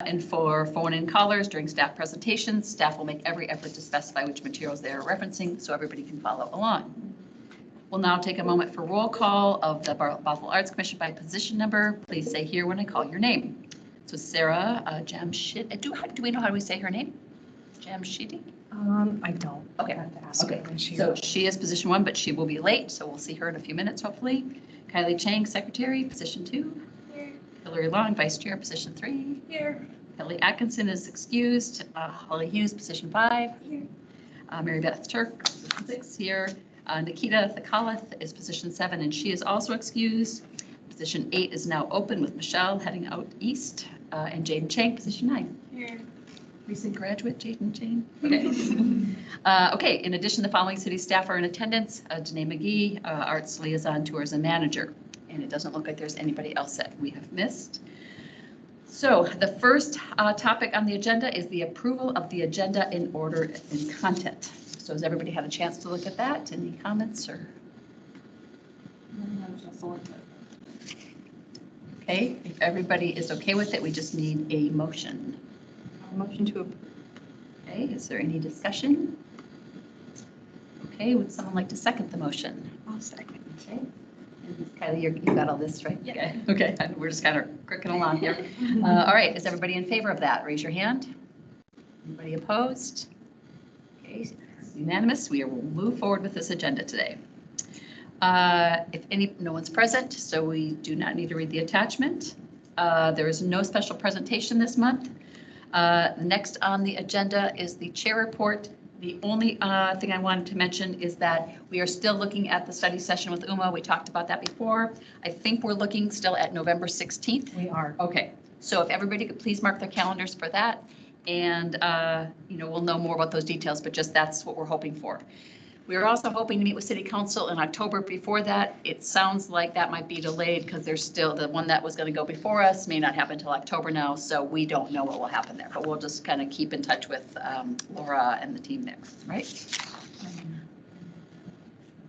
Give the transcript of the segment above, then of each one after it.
And for phone-in callers during staff presentations, staff will make every effort to specify which materials they are referencing so everybody can follow along. We'll now take a moment for roll call of the Bothell Arts Commission by position number. Please say here when I call your name. So Sarah Jamshid, do we know how do we say her name? Jamshidi? I don't. Okay. I have to ask her when she So she is position 1, but she will be late, so we'll see her in a few minutes, hopefully. Kylie Chang, secretary, position 2. Here. Hillary Long, vice chair, position 3. Here. Kelly Atkinson is excused. Holly Hughes, position 5. Here. Mary Beth Turk, position 6 here. Nikita Thakalath is position 7, and she is also excused. Position 8 is now open with Michelle heading out east, and Jaden Chang, position 9. Here. Recent graduate, Jaden Chang. Okay. Okay, in addition, the following city staff are in attendance. Danae McGee, Arts Liaison, Tourism Manager. And it doesn't look like there's anybody else that we have missed. So the first topic on the agenda is the approval of the agenda in order and content. So has everybody had a chance to look at that? Any comments or? Okay, if everybody is okay with it, we just need a motion. motion to approve. Okay, is there any discussion? Okay, would someone like to second the motion? I'll second. Okay. And Kylie, you got all this, right? Yeah. Okay, we're just kind of cricking along here. All right, is everybody in favor of that? Raise your hand. Anybody opposed? Okay, unanimous. We will move forward with this agenda today. If no one's present, so we do not need to read the attachment. There is no special presentation this month. Next on the agenda is the chair report. The only thing I wanted to mention is that we are still looking at the study session with UMA. We talked about that before. I think we're looking still at November 16th. We are. Okay, so if everybody could please mark their calendars for that. And, we'll know more about those details, but just that's what we're hoping for. We are also hoping to meet with City Council in October. Before that, it sounds like that might be delayed because there's still the one that was going to go before us may not happen until October now. So we don't know what will happen there, but we'll just kind of keep in touch with Laura and the team there, right?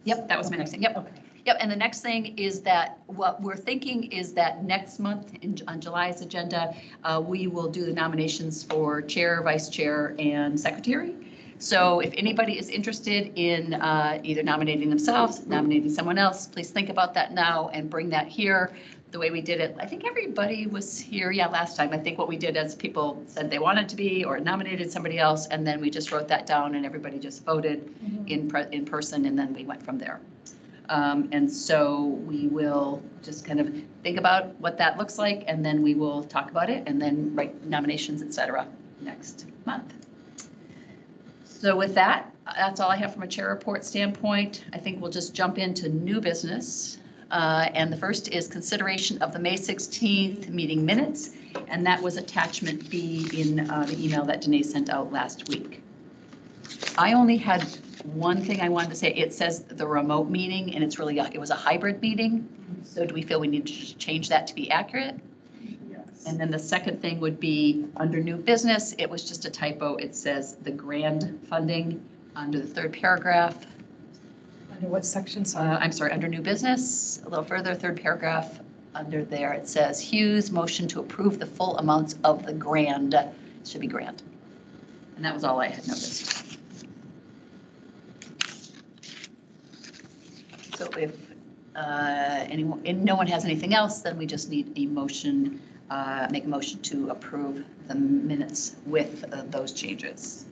Yep, that was my next thing. Yep. Okay. Yep, and the next thing is that what we're thinking is that next month on July's agenda, we will do the nominations for chair, vice chair, and secretary. So if anybody is interested in either nominating themselves, nominating someone else, please think about that now and bring that here. The way we did it, I think everybody was here, last time. I think what we did is people said they wanted to be or nominated somebody else, and then we just wrote that down and everybody just voted in person, and then we went from there. And so we will just kind of think about what that looks like, and then we will talk about it and then write nominations, etc. next month. So with that, that's all I have from a chair report standpoint. I think we'll just jump into new business. And the first is consideration of the May 16th meeting minutes. And that was attachment B in the email that Danae sent out last week. I only had one thing I wanted to say. It says the remote meeting, and it's really, it was a hybrid meeting. So do we feel we need to change that to be accurate? And then the second thing would be under new business, it was just a typo. It says the grand funding under the third paragraph. Under what section? I'm sorry, under new business, a little further, third paragraph under there, it says Hughes motion to approve the full amounts of the grand. It should be grand. And that was all I had noticed. So if anyone, and no one has anything else, then we just need a motion. Make a motion to approve the minutes with those changes.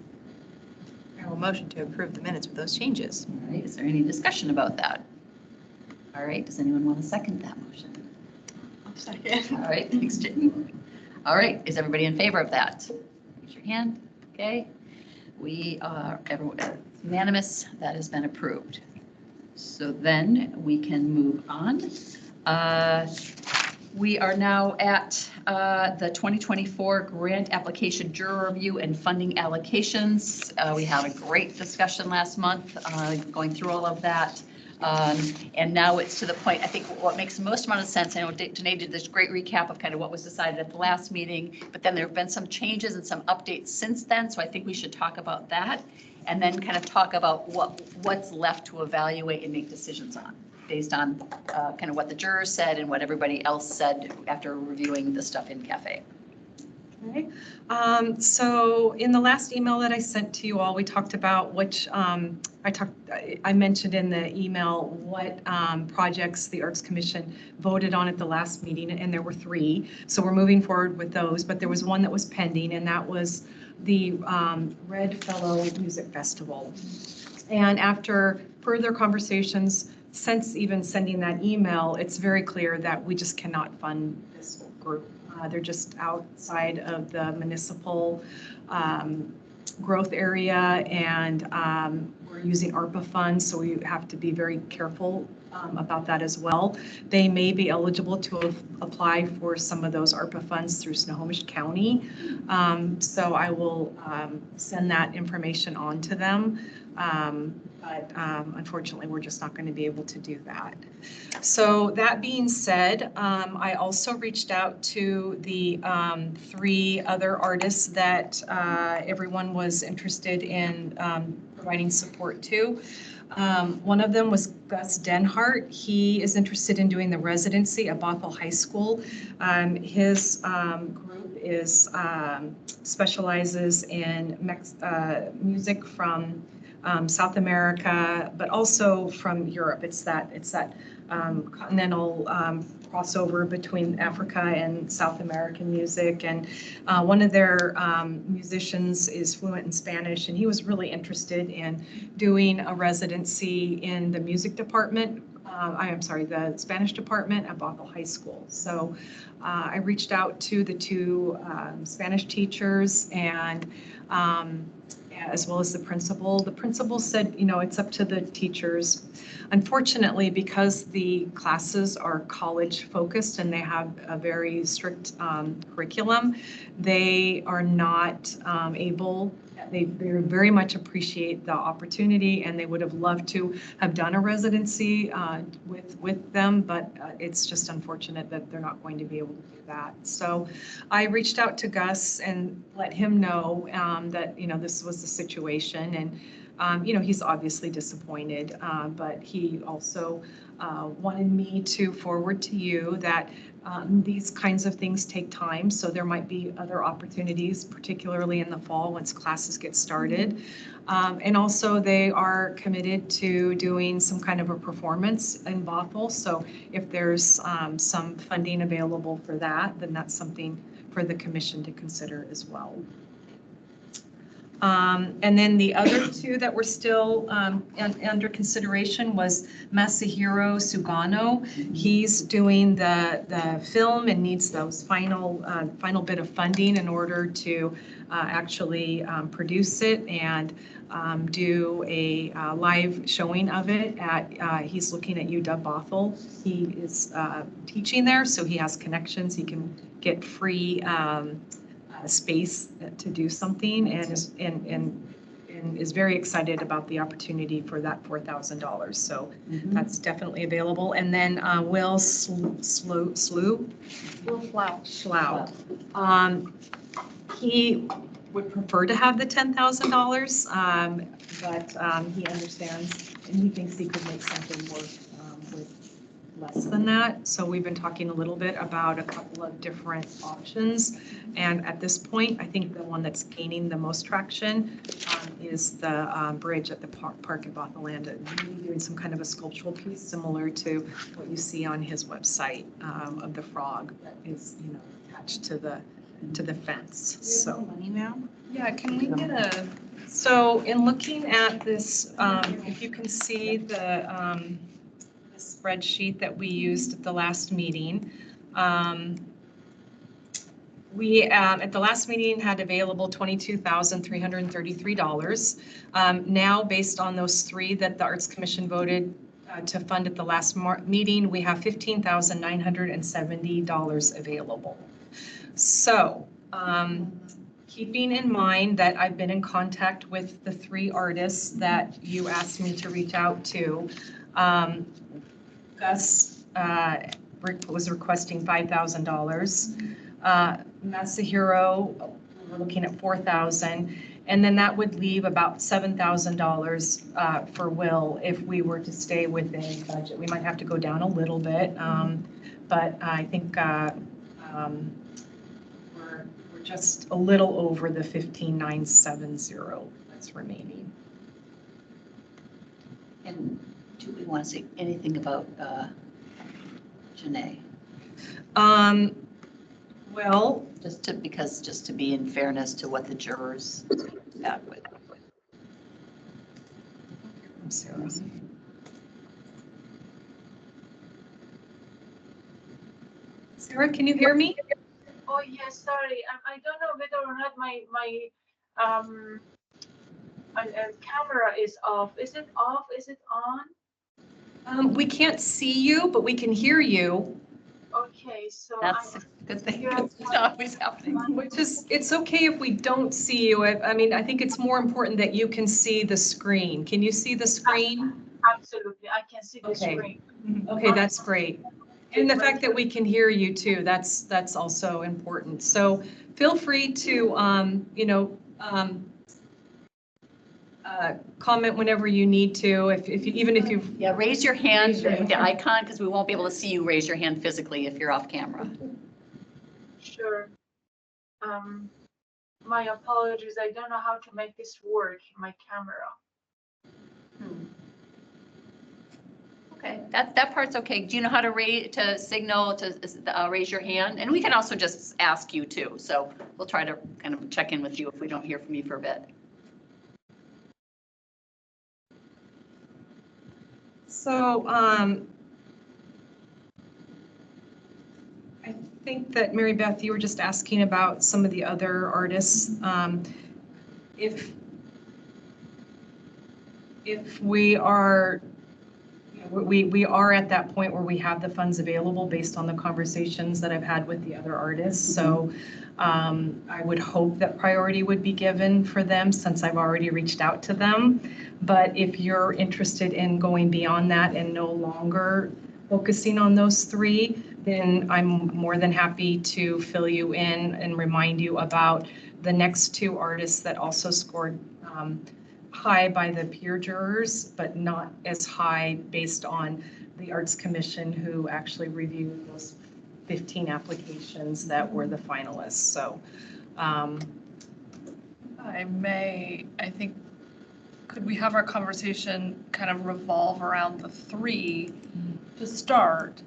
I will motion to approve the minutes with those changes. All right, is there any discussion about that? All right, does anyone want to second that motion? I'll second. All right, thanks, Jen. All right, is everybody in favor of that? Raise your hand. Okay, we are everyone unanimous. That has been approved. So then we can move on. We are now at the 2024 grant application juror review and funding allocations. We had a great discussion last month going through all of that. And now it's to the point, I think what makes the most amount of sense, I know Danae did this great recap of kind of what was decided at the last meeting, but then there have been some changes and some updates since then. So I think we should talk about that and then kind of talk about what's left to evaluate and make decisions on, based on kind of what the jurors said and what everybody else said after reviewing the stuff in CAFE. Okay. So in the last email that I sent to you all, we talked about which, I mentioned in the email what projects the Arts Commission voted on at the last meeting, and there were 3. So we're moving forward with those, but there was one that was pending, and that was the Red Fellow Music Festival. And after further conversations, since even sending that email, it's very clear that we just cannot fund this group. They're just outside of the municipal growth area, and we're using ARPA funds, so we have to be very careful about that as well. They may be eligible to apply for some of those ARPA funds through Snohomish County. So I will send that information on to them. But unfortunately, we're just not going to be able to do that. So that being said, I also reached out to the 3 other artists that everyone was interested in providing support to. One of them was Gus Denhart. He is interested in doing the residency at Bothell High School. His group is specializes in music from South America, but also from Europe. It's that continental crossover between Africa and South American music. And one of their musicians is fluent in Spanish, and he was really interested in doing a residency in the music department. The Spanish department at Bothell High School. So I reached out to the 2 Spanish teachers and as well as the principal. The principal said, it's up to the teachers. Unfortunately, because the classes are college focused and they have a very strict curriculum, they are not able. They very much appreciate the opportunity, and they would have loved to have done a residency with them, but it's just unfortunate that they're not going to be able to do that. So I reached out to Gus and let him know that this was the situation, and he's obviously disappointed, but he also wanted me to forward to you that these kinds of things take time, so there might be other opportunities, particularly in the fall once classes get started. And also they are committed to doing some kind of a performance in Bothell, so if there's some funding available for that, then that's something for the commission to consider as well. And then the other 2 that were still under consideration was Masahiro Sugano. He's doing the film and needs those final bit of funding in order to actually produce it and do a live showing of it he's looking at UW Bothell. He is teaching there, so he has connections. He can get free space to do something, and is very excited about the opportunity for that $4,000. So that's definitely available. And then Will Schlau. He would prefer to have the $10,000, but he understands and he thinks he could make something work with less than that. So we've been talking a little bit about a couple of different options. And at this point, I think the one that's gaining the most traction is the bridge at the park at Bothell, really doing some kind of a sculptural piece similar to what you see on his website of the frog that is, attached to the fence. So Money now? yeah, can we get a? So in looking at this, if you can see the spreadsheet that we used at the last meeting. We, at the last meeting, had available $22,333. Now, based on those 3 that the Arts Commission voted to fund at the last meeting, we have $15,970 available. So, keeping in mind that I've been in contact with the 3 artists that you asked me to reach out to, Gus was requesting $5,000. Masahiro, we're looking at $4,000, and then that would leave about $7,000 for Will if we were to stay within budget. We might have to go down a little bit, but I think we're just a little over the 15,970 that's remaining. And do we want to say anything about Janae? Well, Just to be in fairness to what the jurors back with. Sarah. Sarah, can you hear me? Oh, yes, sorry. I don't know whether or not my camera is off. Is it off? Is it on? We can't see you, but we can hear you. Okay, so That's a good thing. Yeah. It's not always happening. Which is, it's okay if we don't see you. I mean, I think it's more important that you can see the screen. Can you see the screen? absolutely, I can see the Okay. screen. Okay, that's great. And the fact that we can hear you too, that's also important. So feel free to, comment whenever you need to, even if you've. Yeah, raise your hand, Raise your hand. the icon, because we won't be able to see you raise your hand physically if you're off camera. Sure. My apologies. I don't know how to make this work, my camera. Okay, that part's okay. Do you know how to signal to raise your hand? And we can also just ask you too. So we'll try to kind of check in with you if we don't hear from you for a bit. So I think that Mary Beth, you were just asking about some of the other artists. If we are, we are at that point where we have the funds available based on the conversations that I've had with the other artists. So I would hope that priority would be given for them since I've already reached out to them. But if you're interested in going beyond that and no longer focusing on those three, then I'm more than happy to fill you in and remind you about the next two artists that also scored high by the peer jurors, but not as high based on the Arts Commission who actually reviewed those 15 applications that were the finalists. So I think, could we have our conversation kind of revolve around the three to start?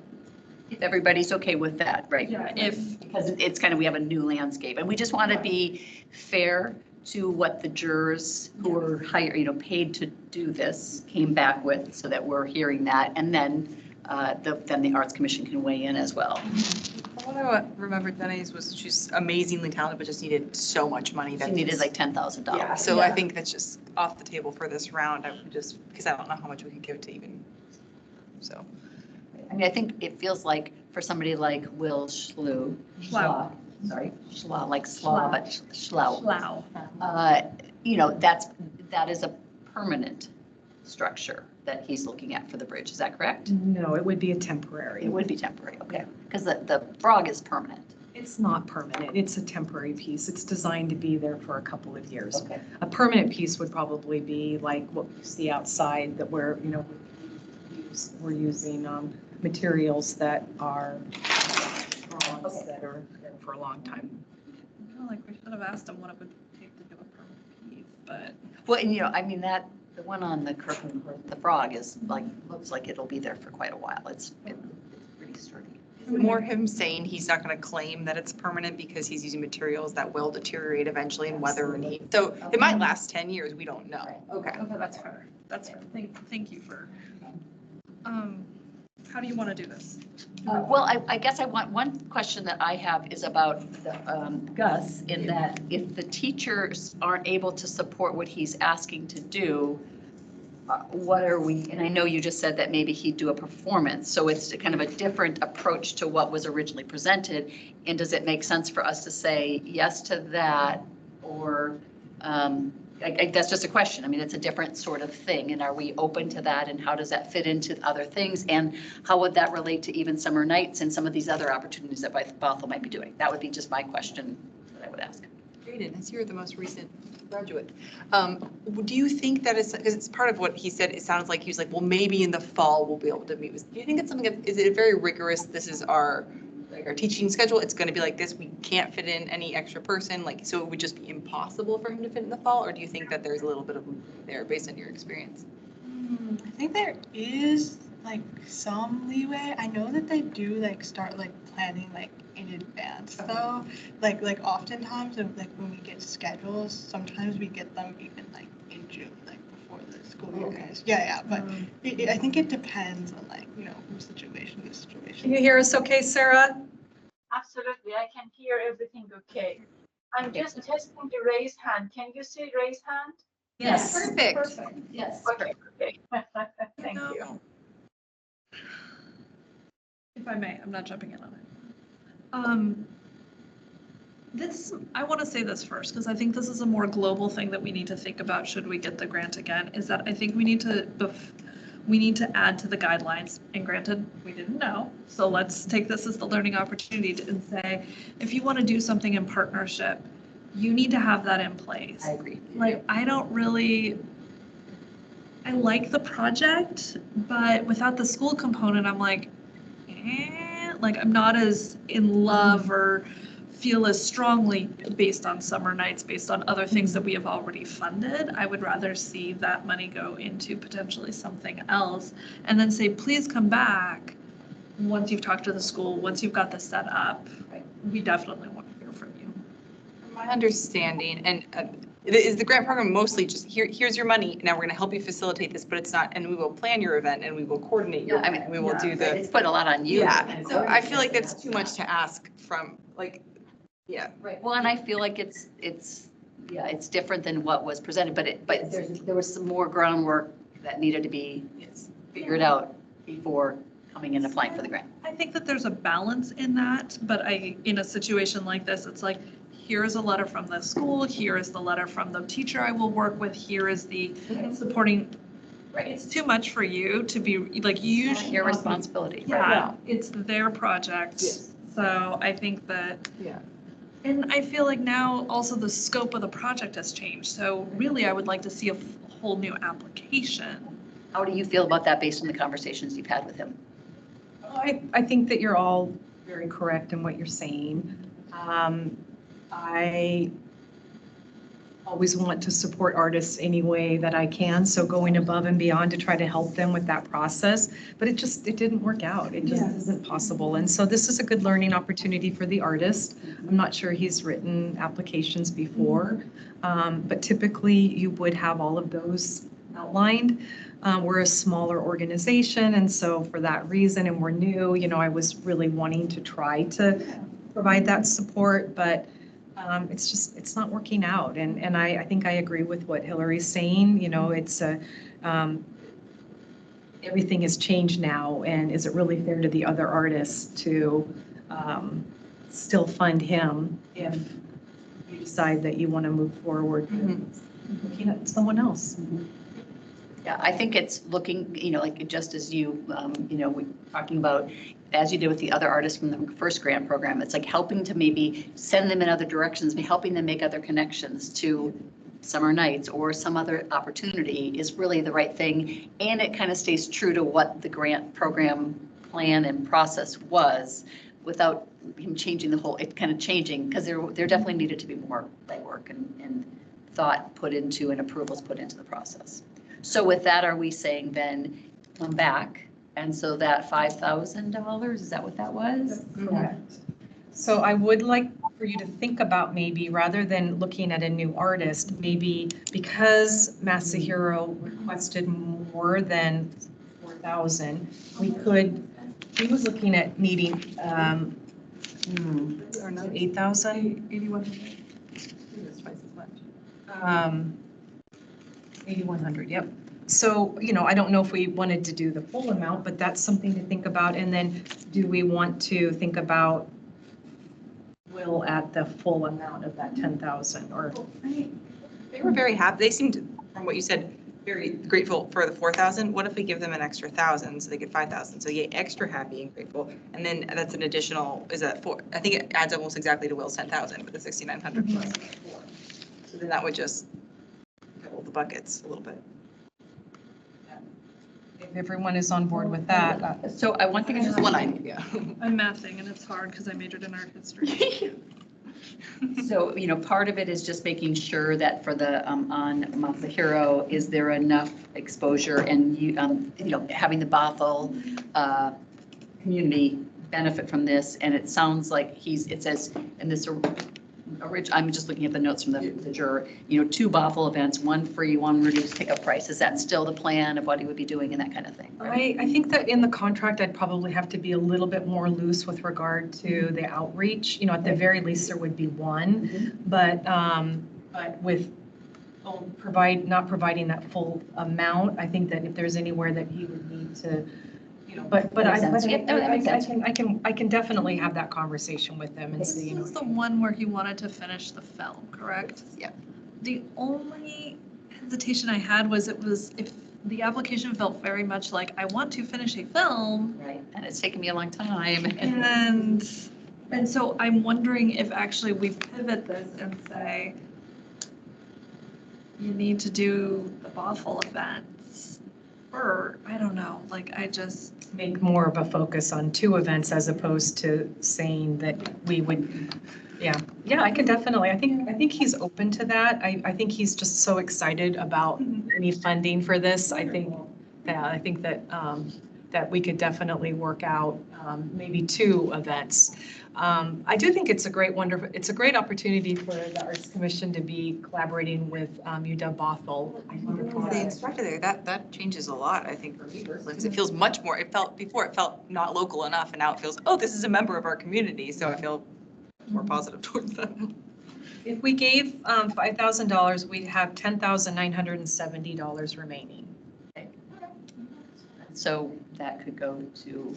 If everybody's okay with that, right? Yeah, Because it's kind of, we have a new landscape and we just want to be fair to what the jurors who were hired, paid to do this came back with, so that we're hearing that. And then the Arts Commission can weigh in as well. What I remember Denny's was she's amazingly talented, but just needed so much money. She needed like $10,000. Yeah, so I think that's just off the table for this round. I would just, because I don't know how much we could give to even, so. I mean, I think it feels like for somebody like Will Schlau, that is a permanent structure that he's looking at for the bridge. Is that correct? no, it would be a temporary. It would be temporary, okay. Because the frog is permanent. It's not permanent. It's a temporary piece. It's designed to be there for a couple of years. Okay. A permanent piece would probably be like what you see outside that we're using materials that are that are there for a long time. I feel like we should have asked him what it would take to do a permanent piece, but. Well, and I mean, the one on the the frog is looks like it'll be there for quite a while. It's pretty sturdy. More him saying he's not going to claim that it's permanent because he's using materials that will deteriorate eventually and weather and heat. So it might last 10 years. We don't know. Okay. Okay, that's fair. That's fair. Thank you for, how do you want to do this? Well, I guess one question that I have is about Gus, in that if the teachers aren't able to support what he's asking to do, what are we, and I know you just said that maybe he'd do a performance, so it's kind of a different approach to what was originally presented. And does it make sense for us to say yes to that, or that's just a question. I mean, it's a different sort of thing, and are we open to that, and how does that fit into other things, and how would that relate to even summer nights and some of these other opportunities that Bothell might be doing? That would be just my question that I would ask. Jaden, as you're the most recent graduate, do you think that is, because it's part of what he said, it sounds like he was like, well, maybe in the fall we'll be able to meet with, do you think it's something, is it very rigorous, this is our our teaching schedule, it's going to be like this. We can't fit in any extra person, like, so it would just be impossible for him to fit in the fall? Or do you think that there's a little bit of movement there based on your experience? I think there is like some leeway. I know that they do like start like planning like in advance though. Like oftentimes like when we get schedules, sometimes we get them even like in June, like before the school year ends. Yeah, but I think it depends on like, you know, from situation to situation. Can you hear us okay, Sarah? Absolutely, I can hear everything okay. I'm just testing the raise hand. Can you see raise hand? Yes. Perfect. Yes. Okay, okay. Thank you. If I may, I'm not jumping in on it. I want to say this first, because I think this is a more global thing that we need to think about should we get the grant again, is that I think we need to add to the guidelines, and granted, we didn't know, so let's take this as the learning opportunity and say, if you want to do something in partnership, you need to have that in place. I agree. Like, I like the project, but without the school component, I'm like, like I'm not as in love or feel as strongly based on summer nights, based on other things that we have already funded. I would rather see that money go into potentially something else and then say, please come back once you've talked to the school, once you've got this set up. We definitely want to hear from you. My understanding, and is the grant program mostly just here's your money, now we're going to help you facilitate this, but it's not, and we will plan your event and we will coordinate your event, and we will do the. It's put a lot on you. Yeah, so I feel like that's too much to ask from, like, yeah. Right, well, and I feel like it's different than what was presented, but there was some more groundwork that needed to be figured out before coming and applying for the grant. I think that there's a balance in that, but in a situation like this, it's like, here is a letter from the school, here is the letter from the teacher I will work with, here is the supporting. Right, it's too much for you to be, like, you should. Your responsibility. Yeah, it's their project. Yes. So I think that. Yeah. And I feel like now also the scope of the project has changed. So really, I would like to see a whole new application. How do you feel about that based on the conversations you've had with him? I think that you're all very correct in what you're saying. I always want to support artists any way that I can, so going above and beyond to try to help them with that process, but it didn't work out. It just isn't possible. And so this is a good learning opportunity for the artist. I'm not sure he's written applications before, but typically you would have all of those outlined. We're a smaller organization, and so for that reason, and we're new, you know, I was really wanting to try to provide that support, but it's not working out. And I think I agree with what Hillary's saying. You know, it's everything has changed now, and is it really fair to the other artists to still fund him if you decide that you want to move forward looking at someone else? Yeah, I think it's looking, you know, like just as you, you know, we're talking about, as you did with the other artists from the first grant program, it's like helping to maybe send them in other directions, helping them make other connections to summer nights or some other opportunity is really the right thing. And it kind of stays true to what the grant program plan and process was without him changing the whole, it kind of changing, because there definitely needed to be more legwork and thought put into and approvals put into the process. So with that, are we saying then come back? And so that $5,000, is that what that was? Correct. So I would like for you to think about maybe, rather than looking at a new artist, maybe because Masahiro requested more than 4,000, we could, he was looking at needing 8,000? 8,100, yep. So, you know, I don't know if we wanted to do the full amount, but that's something to think about. And then do we want to think about Will at the full amount of that 10,000 or? They were very happy. They seemed, from what you said, very grateful for the 4,000. What if we give them an extra 1,000 so they get 5,000? So yeah, extra happy and grateful. And then that's an additional, is that four? I think it adds almost exactly to Will's 10,000 with the 6,900 plus 4. So then that would just double the buckets a little bit. if everyone is on board with that. So one thing I Just just one want idea. I'm mathing and it's hard because I majored in art history. So, part of it is just making sure that for the, on Masahiro, is there enough exposure and having the Bothell community benefit from this. And it sounds like it says in this I'm just looking at the notes from the juror, 2 Bothell events, 1 free, 1 reduced pickup price. Is that still the plan of what he would be doing and that kind of thing? I think that in the contract, I'd probably have to be a little bit more loose with regard to the outreach. At the very least, there would be 1, but with not providing that full amount, I think that if there's anywhere that he would need to, but Makes sense. Yep, that makes sense. I can definitely have that conversation with them and This see, is the one where he wanted to finish the film, correct? Yeah. The only hesitation I had was if the application felt very much like, I want to finish a film. Right, and it's taken me a long time. And so I'm wondering if actually we pivot this and say, you need to do the Bothell events, or, I don't know, make more of a focus on 2 events as opposed to saying that we would, yeah, I can definitely, I think he's open to that. I think he's just so excited about any funding for this. I think that we could definitely work out maybe 2 events. I do think it's a great opportunity for the Arts Commission to be collaborating with UW Bothell. The instructor there, that changes a lot, I think, for me personally, because it feels much more, before it felt not local enough, and now it feels, oh, this is a member of our community, so I feel more positive towards them. If we gave $5,000, we'd have $10,970 remaining. So that could go to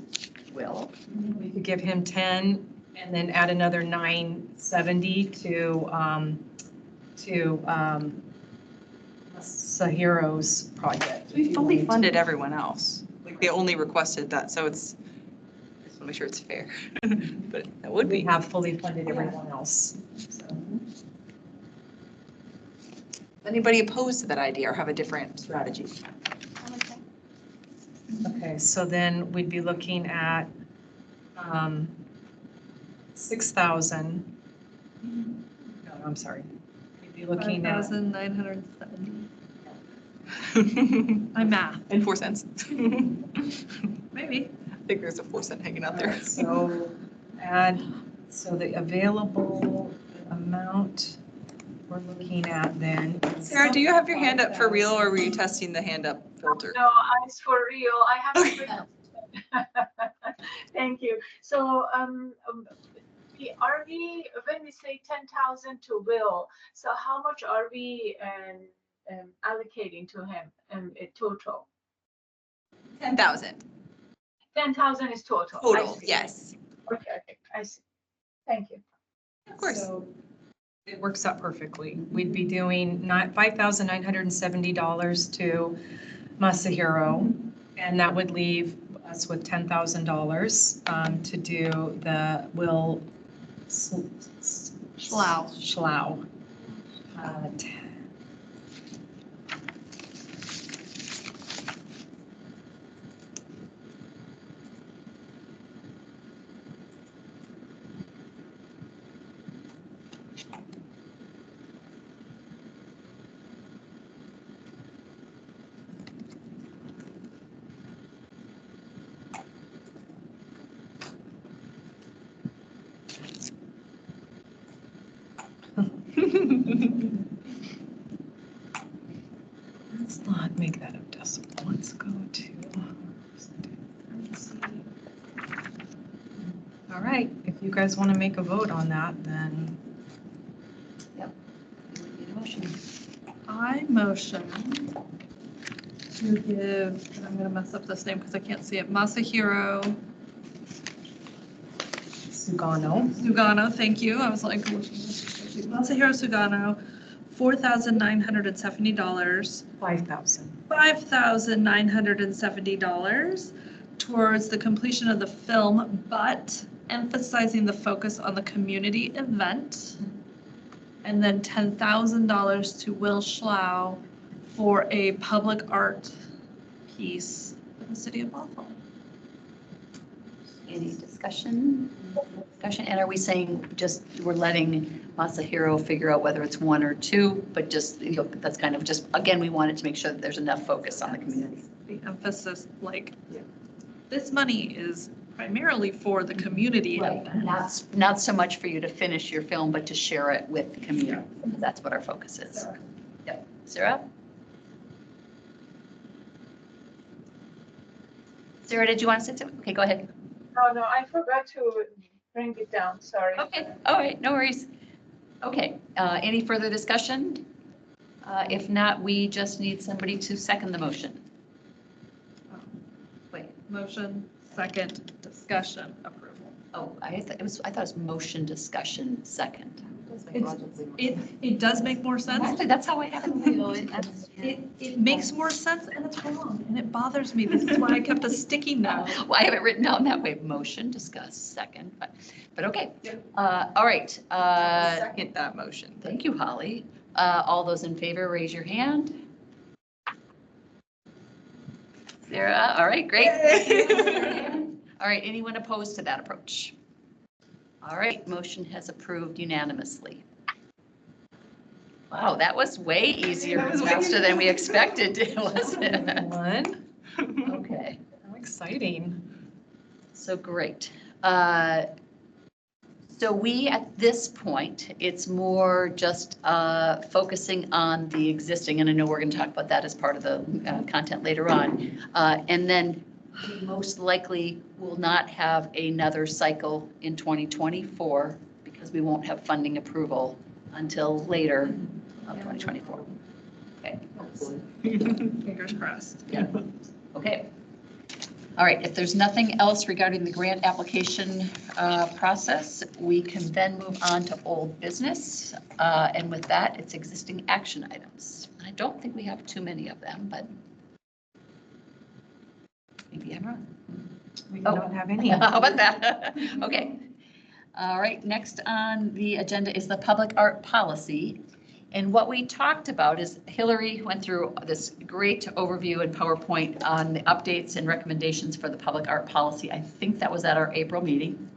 Will. We could give him 10 and then add another 970 to Sahiro's project. We fully funded everyone else. Like, they only requested that, so I just want to make sure it's fair. But that would We be. have fully funded everyone else. So. Anybody opposed to that idea or have a different strategy? Okay, so then we'd be looking at 6,000. No, I'm sorry. We'd be looking at 5,970. My math, And 4 cents. maybe. I think there's a 4 cent hanging out there. So the available amount we're looking at then. Sarah, do you have your hand up for real, or were you testing the hand up filter? No, it's for real. I have to. Thank you. So when we say 10,000 to Will, so how much are we allocating to him in total? 10,000 10,000 is total. I total, see. yes. Okay, I see. Thank you. Of course. So it works out perfectly. We'd be doing $5,970 to Masahiro, and that would leave us with $10,000 to do the Will Schlau. Let's not make that a decimal. Let's go to. All right, if you guys want to make a vote on that, then. I motion to give, I'm going to mess up this name because I can't see it, Masahiro Sugano, thank you. I was like, Masahiro Sugano, $4,970. $5,970 towards the completion of the film, but emphasizing the focus on the community event. And then $10,000 to Will Schlau for a public art piece, the city of Bothell. Any discussion? And are we saying just, we're letting Masahiro figure out whether it's one or two, but just, you know, that's kind of just, again, we wanted to make sure that there's enough focus on the community. The emphasis, like, this money is primarily for the community. Right, not so much for you to finish your film, but to share it with the community. That's what our focus is. Yep. Sarah? Sarah, did you want to say something? Okay, go ahead. No, I forgot to bring it down, sorry. Okay, all right, no worries. Okay, any further discussion? If not, we just need somebody to second the motion. Wait, Motion, second, discussion, approval. oh, I thought it was motion, discussion, second. It does make more sense. Actually, that's how I have it. It makes more sense and it's wrong and it bothers me. This is why I kept a sticky note. Well, I have it written down that way, motion, discuss, second, but okay. All right. Second that motion. Thank you, Holly. All those in favor, raise your hand. Sarah, all right, great. All right, anyone opposed to that approach? All right, motion has approved unanimously. Wow, that was way easier and faster than we expected, wasn't it? One, Okay, how exciting. so great. So we, at this point, it's more just focusing on the existing, and I know we're going to talk about that as part of the content later on. And then we most likely will not have another cycle in 2024 because we won't have funding approval until later of 2024. Okay. Fingers crossed. Yeah. Okay. All right, if there's nothing else regarding the grant application process, we can then move on to old business. And with that, it's existing action items. I don't think we have too many of them, but maybe I'm wrong. We Oh. don't have any. How about that? Okay. All right, next on the agenda is the public art policy. And what we talked about is Hillary went through this great overview in PowerPoint on the updates and recommendations for the public art policy. I think that was at our April meeting.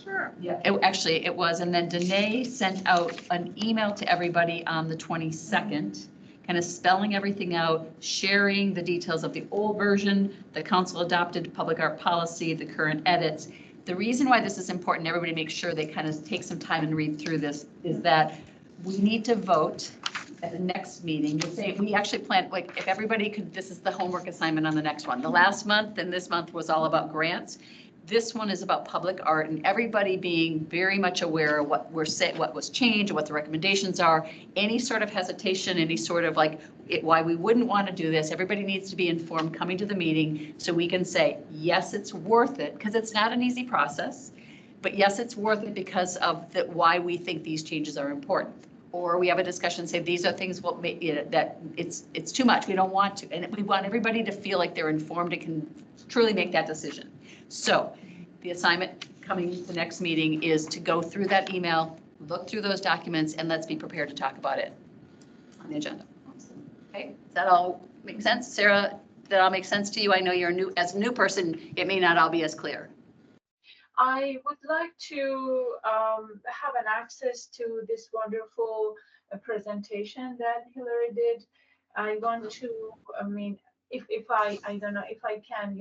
Sure. Yeah. Actually, it was. And then Danae sent out an email to everybody on the 22nd, kind of spelling everything out, sharing the details of the old version, the council adopted public art policy, the current edits. The reason why this is important, everybody make sure they kind of take some time and read through this, is that we need to vote at the next meeting. We actually planned, like, if everybody could, this is the homework assignment on the next one. The last month and this month was all about grants. This one is about public art and everybody being very much aware of what what was changed, what the recommendations are, any sort of hesitation, any sort of like why we wouldn't want to do this. Everybody needs to be informed coming to the meeting so we can say, yes, it's worth it, because it's not an easy process. But yes, it's worth it because of why we think these changes are important. Or we have a discussion, say these are things that it's too much. We don't want to, and we want everybody to feel like they're informed and can truly make that decision. So the assignment coming the next meeting is to go through that email, look through those documents, and let's be prepared to talk about it on the agenda. Okay, does that all make sense, Sarah? That all makes sense to you? I know you're new as a new person. It may not all be as clear. I would like to have an access to this wonderful presentation that Hillary did. I want to, I mean, if I don't know if I can,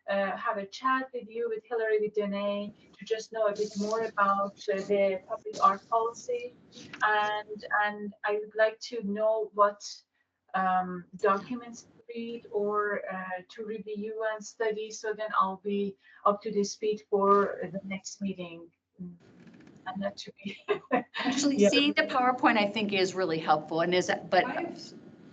have a chat with you, with Hillary, with Danae, to just know a bit more about the public art policy, and I would like to know what documents to read or to review and study, so then I'll be up to the speed for the next meeting. And not to be Actually, Yeah. seeing the PowerPoint, I think, is really helpful, and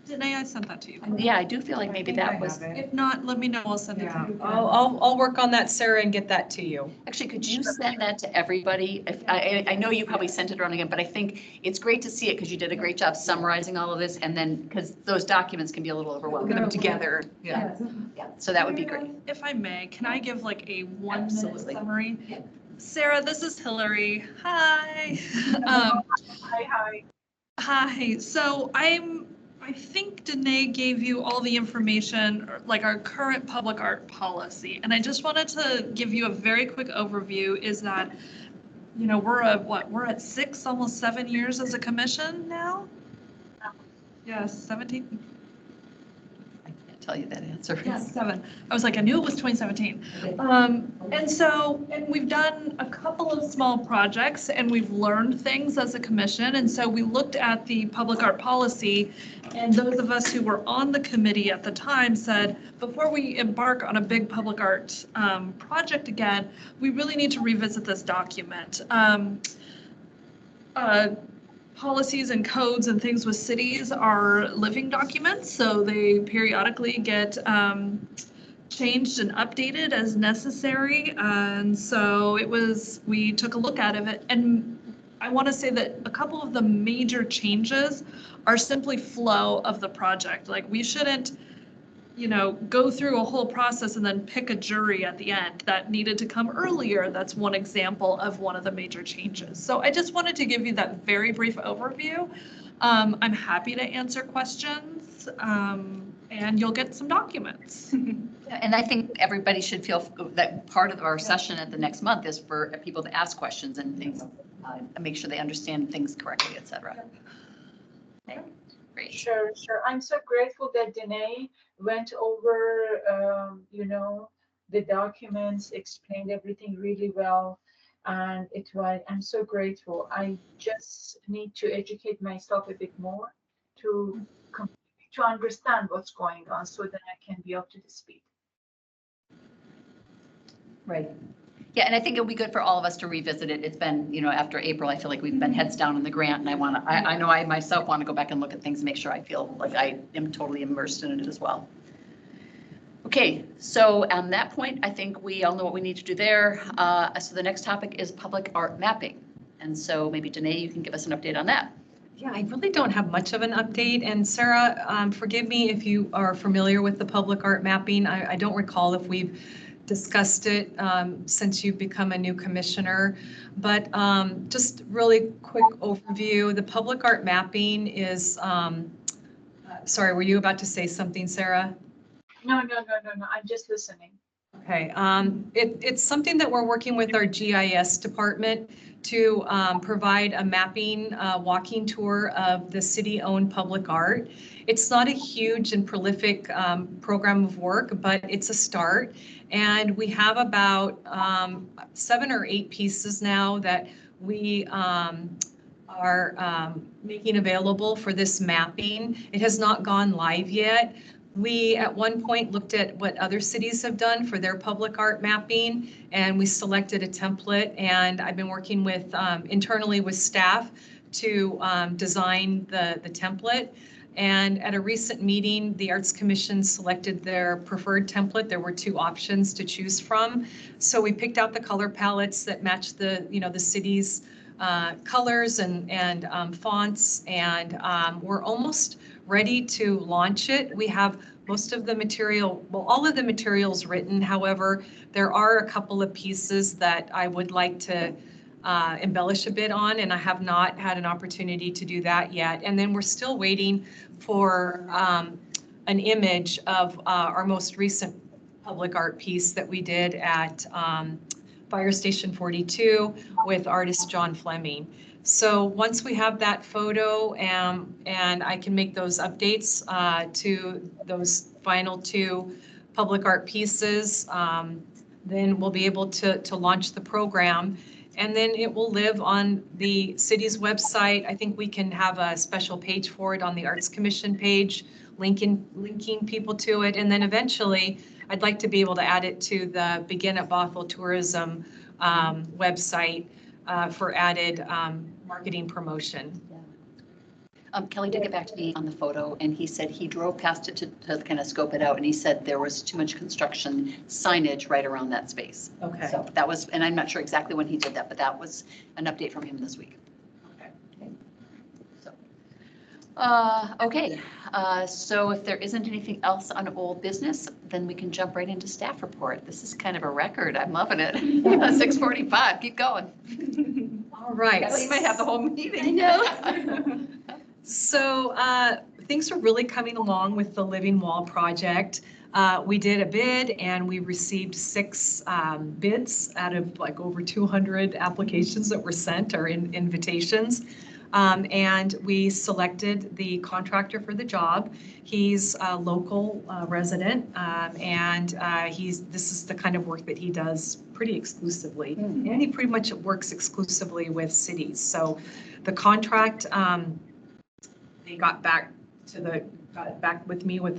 Danae, I sent that to you. yeah, I do feel like maybe that was. If not, let me know. I'll send it Yeah, to you. I'll work on that, Sarah, and get that to you. Actually, could you send that to everybody? If I know you probably sent it around again, but I think it's great to see it because you did a great job summarizing all of this, and then because those documents can be a little overwhelming. Put them together. Yeah, so that would be great. If I may, can I give like a 1 minute Absolutely. summary? Yeah. Sarah, this is Hillary. Hi. Hi. Hi. So I I think Danae gave you all the information, like our current public art policy. And I just wanted to give you a very quick overview is that, we're at 6, almost 7 years as a commission now? Yes, 17. I can't tell you that answer. Yes, 7. I was like, I knew it was 2017. And we've done a couple of small projects and we've learned things as a commission. And so we looked at the public art policy, and those of us who were on the committee at the time said, before we embark on a big public art project again, we really need to revisit this document. Policies and codes and things with cities are living documents, so they periodically get changed and updated as necessary. And so we took a look at it, and I want to say that a couple of the major changes are simply flow of the project. Like we shouldn't, go through a whole process and then pick a jury at the end. That needed to come earlier. That's one example of one of the major changes. So I just wanted to give you that very brief overview. I'm happy to answer questions, and you'll get some documents. And I think everybody should feel that part of our session at the next month is for people to ask questions and things, and make sure they understand things correctly, et cetera. Okay, great. Sure. I'm so grateful that Danae went over, the documents, explained everything really well. And I'm so grateful. I just need to educate myself a bit more to understand what's going on so that I can be up to the speed. Right. Yeah, and I think it'll be good for all of us to revisit it. It's been, after April, I feel like we've been heads down in the grant, and I know I myself want to go back and look at things and make sure I feel like I am totally immersed in it as well. Okay, so on that point, I think we all know what we need to do there. So the next topic is public art mapping. And so maybe Danae, you can give us an update on that. Yeah, I really don't have much of an update. And Sarah, forgive me if you are familiar with the public art mapping. I don't recall if we've discussed it since you've become a new commissioner, but just really quick overview. The public art mapping is, sorry, were you about to say something, Sarah? No, I'm just listening. Okay, it's something that we're working with our GIS department to provide a mapping walking tour of the city-owned public art. It's not a huge and prolific program of work, but it's a start. And we have about 7 or 8 pieces now that we are making available for this mapping. It has not gone live yet. We, at one point, looked at what other cities have done for their public art mapping, and we selected a template. And I've been working with internally with staff to design the template. And at a recent meeting, the Arts Commission selected their preferred template. There were 2 options to choose from. So we picked out the color palettes that match the city's colors and fonts, and we're almost ready to launch it. We have most of the material, well, all of the materials written. However, there are a couple of pieces that I would like to embellish a bit on, and I have not had an opportunity to do that yet. And then we're still waiting for an image of our most recent public art piece that we did at Fire Station 42 with artist John Fleming. So once we have that photo and I can make those updates to those final 2 public art pieces, then we'll be able to launch the program. And then it will live on the city's website. I think we can have a special page for it on the Arts Commission page, linking people to it. And then eventually, I'd like to be able to add it to the Begin at Bothell Tourism website for added marketing promotion. Kelly did get back to me on the photo, and he said he drove past it to kind of scope it out, and he said there was too much construction signage right around that space. Okay. So that was, and I'm not sure exactly when he did that, but that was an update from him this week. Okay. So, okay. So if there isn't anything else on old business, then we can jump right into staff report. This is kind of a record. I'm loving it. 6:45. Keep going. All right. Kelly, you might have the whole meeting. I know. So things are really coming along with the Living Wall project. We did a bid and we received 6 bids out of like over 200 applications that were sent or invitations. And we selected the contractor for the job. He's a local resident, and this is the kind of work that he does pretty exclusively. And he pretty much works exclusively with cities. So the contract, they got back with me with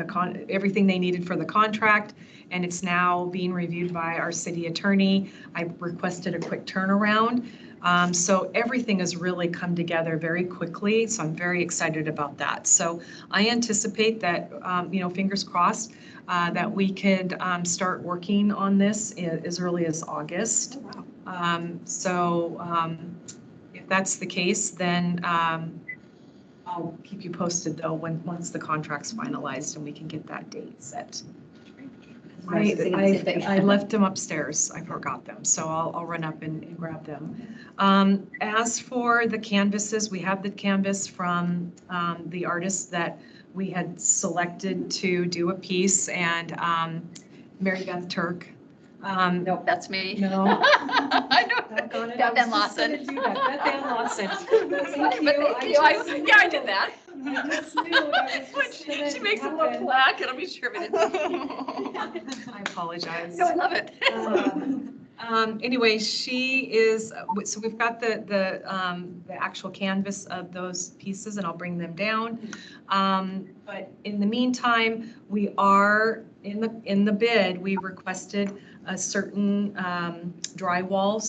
everything they needed for the contract, and it's now being reviewed by our city attorney. I requested a quick turnaround. So everything has really come together very quickly, so I'm very excited about that. So I anticipate that, fingers crossed, that we could start working on this as early as August. If that's the case, then I'll keep you posted though once the contract's finalized and we can get that date set. I left them upstairs. I forgot them, so I'll run up and grab them. As for the canvases, we have the canvas from the artists that we had selected to do a piece, and Mary Beth Turk. Nope, that's me. No. I know. Beth Ann Lawson. Beth Ann Lawson. Thank you. Yeah, I did that. She makes a little plaque, and I'll be sure of it. I apologize. No, I love it. Anyway, she is, so we've got the actual canvas of those pieces, and I'll bring them down. But in the meantime, we are in the bid, we requested a certain drywall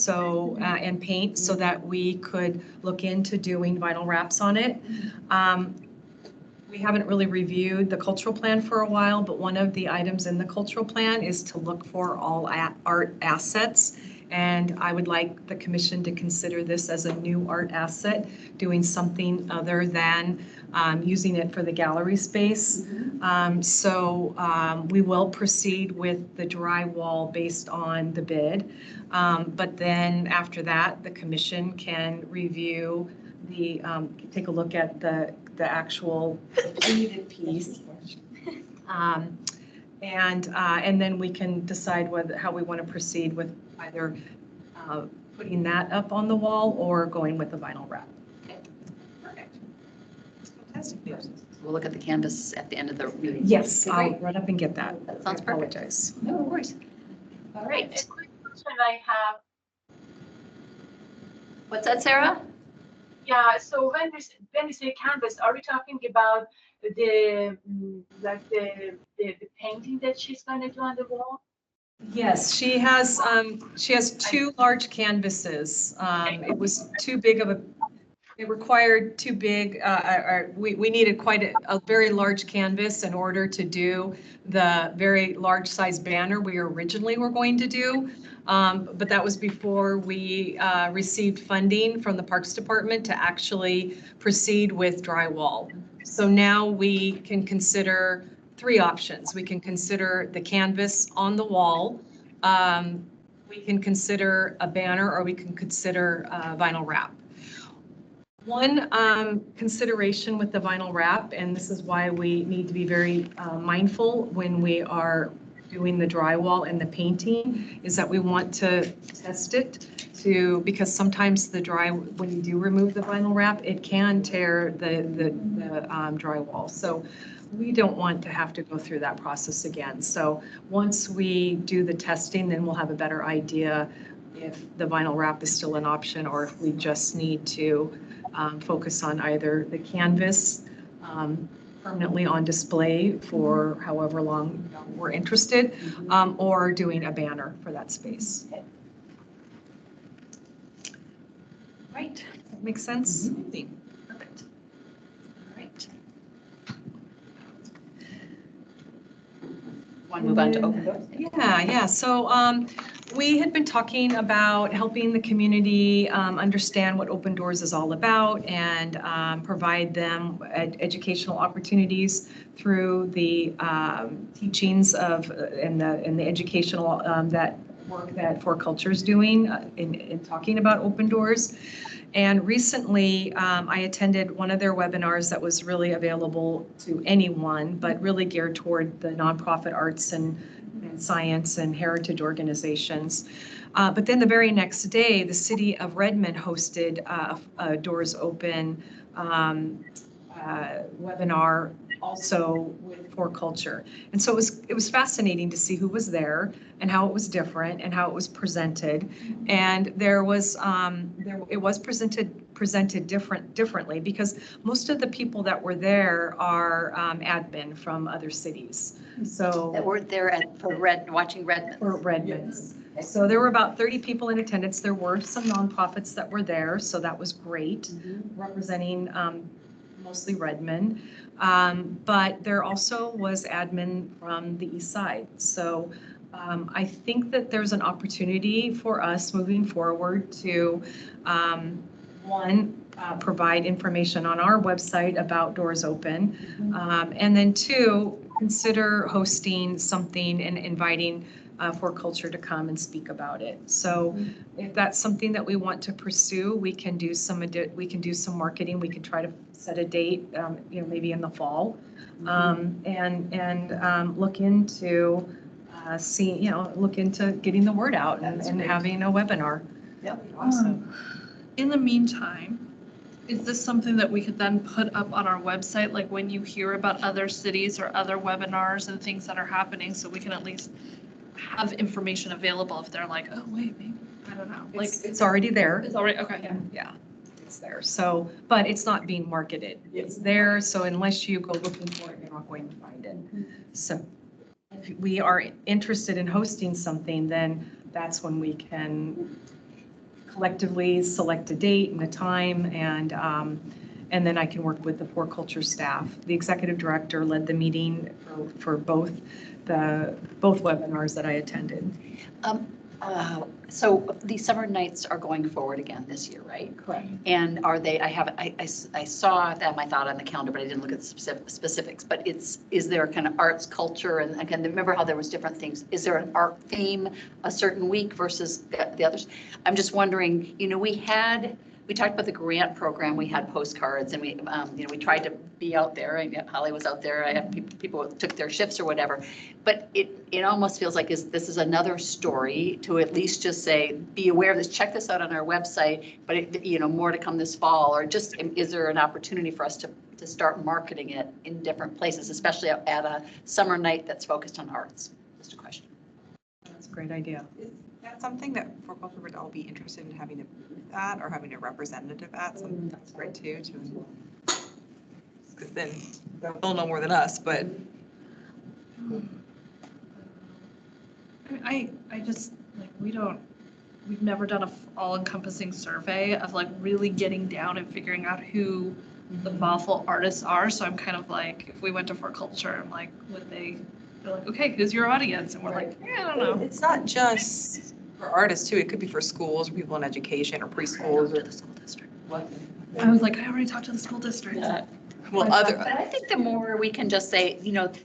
and paint so that we could look into doing vinyl wraps on it. We haven't really reviewed the cultural plan for a while, but one of the items in the cultural plan is to look for all art assets. And I would like the commission to consider this as a new art asset, doing something other than using it for the gallery space. We will proceed with the drywall based on the bid. But then after that, the commission can review take a look at the actual completed piece. And then we can decide how we want to proceed with either putting that up on the wall or going with the vinyl wrap. Okay. Perfect. Fantastic news. We'll look at the canvas at the end of the meeting. Yes, Okay, I'll great. run up and get that. That sounds I perfect. apologize. No worries. All A right. quick question I have. What's that, Sarah? Yeah, so when we say canvas, are we talking about the painting that she's going to do on the wall? Yes, she has 2 large canvases. It was too big of it required too big, we needed quite a very large canvas in order to do the very large size banner we originally were going to do. But that was before we received funding from the Parks Department to actually proceed with drywall. So now we can consider 3 options. We can consider the canvas on the wall. We can consider a banner, or we can consider vinyl wrap. One consideration with the vinyl wrap, and this is why we need to be very mindful when we are doing the drywall and the painting, is that we want to test it because sometimes when you do remove the vinyl wrap, it can tear the drywall. So we don't want to have to go through that process again. So once we do the testing, then we'll have a better idea if the vinyl wrap is still an option, or if we just need to focus on either the canvas permanently on display for however long we're interested, or doing a banner for that space. Okay. Right. That makes sense? Perfect. All right. Want to move on to open doors? Yeah. So we had been talking about helping the community understand what Open Doors is all about, and provide them educational opportunities through the teachings of and the educational that work that For Culture is doing in talking about Open Doors. And recently, I attended one of their webinars that was really available to anyone, but really geared toward the nonprofit arts and science and heritage organizations. But then the very next day, the city of Redmond hosted a Doors Open webinar also with For Culture. And so it was fascinating to see who was there and how it was different and how it was presented. And there was it was presented differently because most of the people that were there are admin from other cities. So That were there watching Redmond. for Redmond. So there were about 30 people in attendance. There were some nonprofits that were there, so that was great, representing mostly Redmond. But there also was admin from the east side. So I think that there's an opportunity for us moving forward to, provide information on our website about Doors Open. And then two, consider hosting something and inviting For Culture to come and speak about it. So if that's something that we want to pursue, we can do some marketing. We can try to set a date, maybe in the fall, and look into look into getting the word out and having a webinar. Yep. Awesome. In the meantime, is this something that we could then put up on our website, like when you hear about other cities or other webinars and things that are happening, so we can at least have information available if they're like, oh, wait, maybe, I don't know. Like It's already there. It's already, okay. Yeah, it's there. So, but it's not being marketed. It's there, so unless you go looking for it, you're not going to find it. So if we are interested in hosting something, then that's when we can collectively select a date and a time, and then I can work with the For Culture staff. The executive director led the meeting for both webinars that I attended. So these summer nights are going forward again this year, right? Correct. And are they, I saw them, I thought on the calendar, but I didn't look at the specifics, but is there kind of arts, culture, and again, remember how there was different things? Is there an art theme a certain week versus the others? I'm just wondering, we talked about the grant program, we had postcards, and we tried to be out there, and Holly was out there, I have people took their shifts or whatever, but it almost feels like this is another story to at least just say, be aware of this, check this out on our website, but more to come this fall, or just, is there an opportunity for us to start marketing it in different places, especially at a summer night that's focused on arts? Just a question. That's a great idea. That's something that For Culture would all be interested in having a booth at or having a representative at, so that's great too. Because then they'll know more than us, but. I just, like, we've never done a all-encompassing survey of like really getting down and figuring out who the Bothell artists are. So I'm kind of like, if we went to For Culture, I'm like, they're like, okay, who's your audience? And we're like, I don't know. It's not just for artists too. It could be for schools or people in education or preschools or the school district. I was like, I already talked to the school district. well, But I think the more we can just say,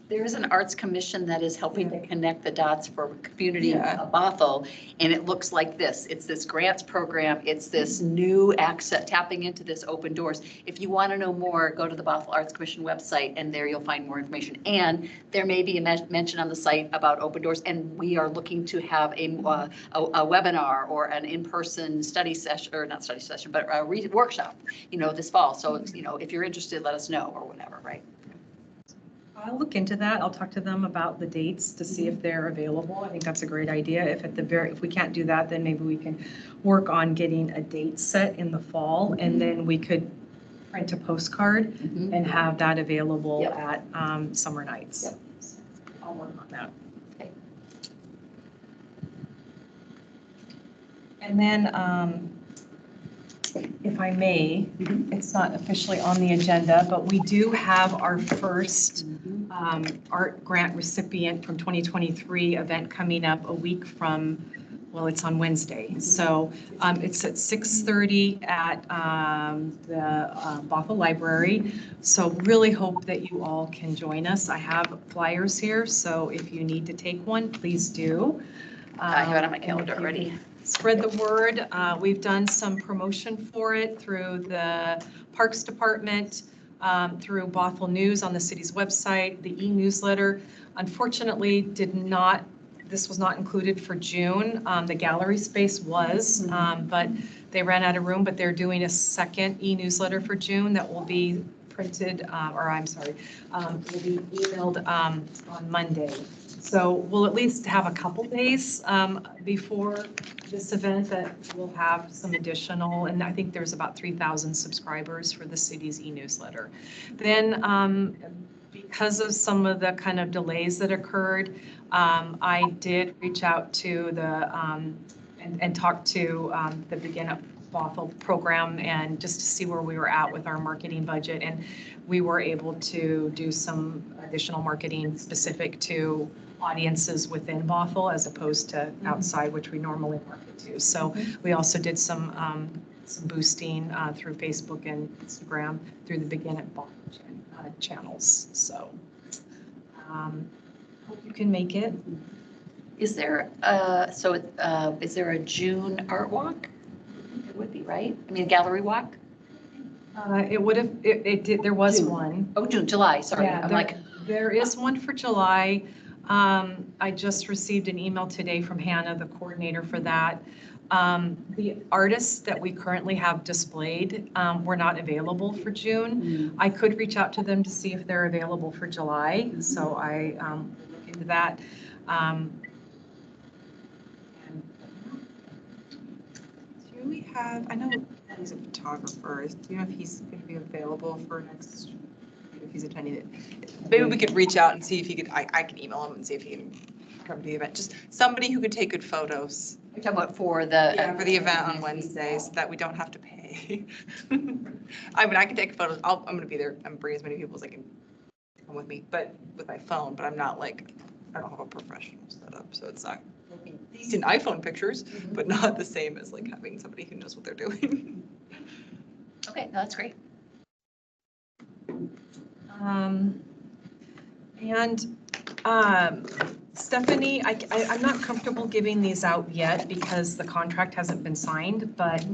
there's an arts commission that is helping to connect the dots for community of Bothell, and it looks like this. It's this grants program. It's this new access, tapping into this open doors. If you want to know more, go to the Bothell Arts Commission website, and there you'll find more information. And there may be a mention on the site about open doors, and we are looking to have a webinar or an in-person study session, or not study session, but a workshop, this fall. So, if you're interested, let us know or whatever, right? I'll look into that. I'll talk to them about the dates to see if they're available. I think that's a great idea. If we can't do that, then maybe we can work on getting a date set in the fall, and then we could print a postcard and have that available at summer nights. Yep. I'll work on that. Okay. And then, if I may, it's not officially on the agenda, but we do have our first art grant recipient from 2023 event coming up a week from, well, it's on Wednesday. So it's at 6:30 at the Bothell Library. So really hope that you all can join us. I have flyers here, so if you need to take one, please do. I have it on my calendar already. spread the word. We've done some promotion for it through the Parks Department, through Bothell News on the city's website, the e-newsletter. Unfortunately, this was not included for June. The gallery space was, but they ran out of room, but they're doing a second e-newsletter for June that will be printed, will be emailed on Monday. So we'll at least have a couple days before this event that we'll have some additional, and I think there's about 3,000 subscribers for the city's e-newsletter. Then because of some of the kind of delays that occurred, I did reach out to and talk to the Begin at Bothell program and just to see where we were at with our marketing budget. And we were able to do some additional marketing specific to audiences within Bothell as opposed to outside, which we normally market to. So we also did some boosting through Facebook and Instagram through the Begin at Bothell channels. So hope you can make it. Is there, is there a June art walk? It would be, right? I mean, a gallery walk? It would have, it did, there was June. one. Oh, July, sorry. Yeah, I'm like, there is one for July. I just received an email today from Hannah, the coordinator for that. The artists that we currently have displayed were not available for June. I could reach out to them to see if they're available for July. So I will look into that. Do we have, I know he's a photographer. Do you know if he's going to be available for next, if he's attending it? Maybe we could reach out and see if he could, I can email him and see if he can come to the event. Just somebody who could take good photos. you're talking about for the. Yeah, for the event on Wednesday so that we don't have to pay. I mean, I can take photos. I'm going to be there. I'm bringing as many people as I can come with me, but with my phone, but I'm not like, I don't have a professional setup. So it's not decent iPhone pictures, but not the same as like having somebody who knows what they're doing. Okay, no, that's great. Stephanie, I'm not comfortable giving these out yet because the contract hasn't been signed, but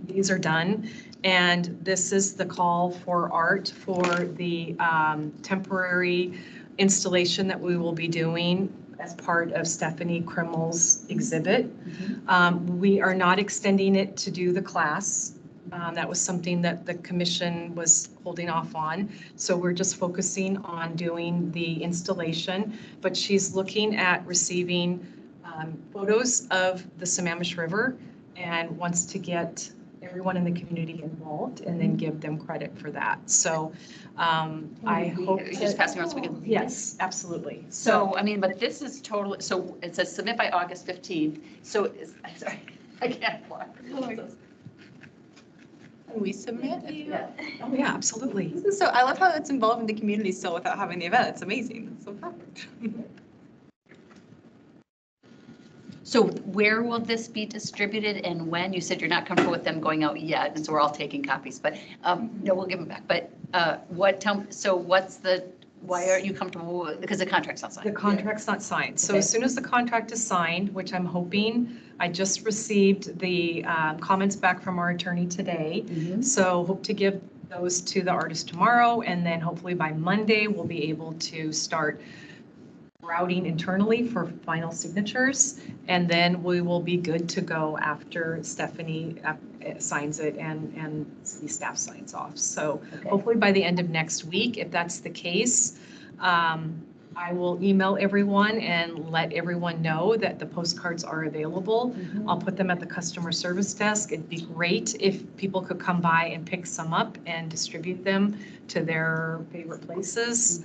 these are done. And this is the call for art for the temporary installation that we will be doing as part of Stephanie Krimmel's exhibit. We are not extending it to do the class. That was something that the commission was holding off on. So we're just focusing on doing the installation, but she's looking at receiving photos of the Sammamish River and wants to get everyone in the community involved and then give them credit for that. So I hope. Just passing around so we can. Yes, absolutely. So, I mean, but this is totally, so it says submit by August 15th. So, I'm sorry, I can't walk. Can we submit? Yeah. Oh, yeah, absolutely. This is so, I love how it's involving the community still without having the event. It's amazing. It's so perfect. So where will this be distributed and when? You said you're not comfortable with them going out yet, and so we're all taking copies, but no, we'll give them back. But why aren't you comfortable with, because the contract's not signed? The contract's not signed. So Okay. as soon as the contract is signed, which I'm hoping, I just received the comments back from our attorney today. So hope to give those to the artist tomorrow, and then hopefully by Monday, we'll be able to start routing internally for final signatures, and then we will be good to go after Stephanie signs it and the staff signs off. So hopefully by the end of next week, if that's the case, I will email everyone and let everyone know that the postcards are available. I'll put them at the customer service desk. It'd be great if people could come by and pick some up and distribute them to their favorite places.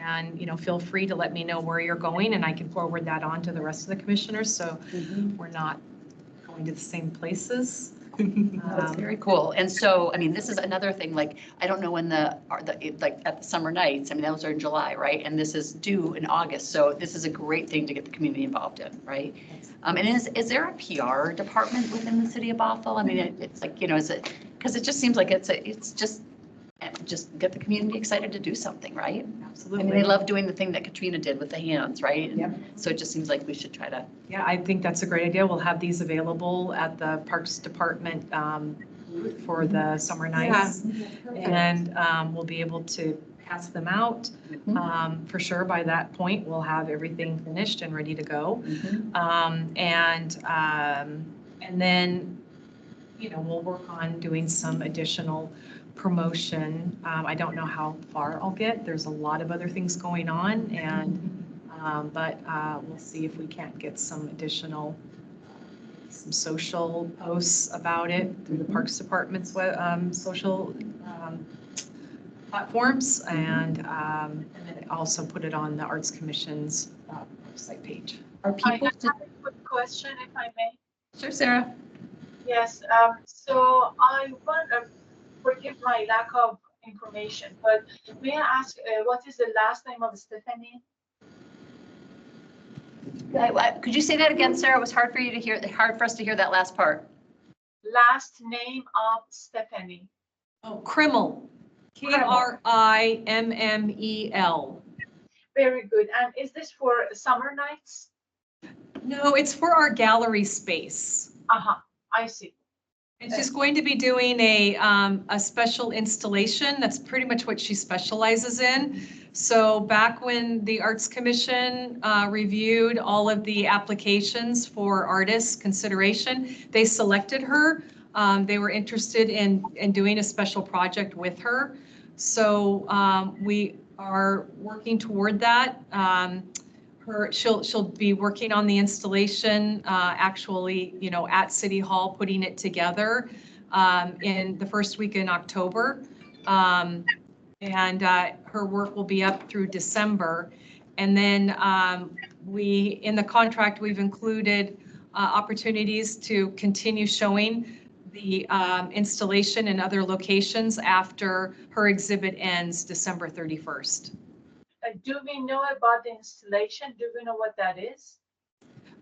And, feel free to let me know where you're going and I can forward that on to the rest of the commissioners. So we're not going to the same places. That's very cool. And so, I mean, this is another thing, like, I don't know when like at the summer nights, I mean, those are in July, right? And this is due in August. So this is a great thing to get the community involved in, right? And is there a PR department within the city of Bothell? I mean, it's like, is it, because it just seems like it's just and just get the community excited to do something, right? I Absolutely. mean, they love doing the thing that Katrina did with the hands, right? Yep. So it just seems like we should try to. Yeah, I think that's a great idea. We'll have these available at the Parks Department booth for the summer nights. And we'll be able to pass them out. For sure, by that point, we'll have everything finished and ready to go. And then, you know, we'll work on doing some additional promotion. I don't know how far I'll get. There's a lot of other things going on, and but we'll see if we can't get some additional, some social posts about it through the Parks Department's social platforms, and then also put it on the Arts Commission's website page. Are I people? have a quick question, if I may. Sure, Sarah. Yes, so I want to forgive my lack of information, but may I ask what is the last name of Stephanie? Could you say that again, Sarah? It was hard for you to hear, hard for us to hear that last part. Last name of Stephanie. Oh, Krimmel. Krimmel. Very good. And is this for summer nights? No, it's for our gallery space. I see. And she's going to be doing a special installation. That's pretty much what she specializes in. So back when the Arts Commission reviewed all of the applications for artists consideration, they selected her. They were interested in doing a special project with her. So we are working toward that. She'll be working on the installation, actually, you know, at City Hall, putting it together in the first week in October. And her work will be up through December. And then in the contract, we've included opportunities to continue showing the installation in other locations after her exhibit ends December 31st. Do we know about the installation? Do we know what that is?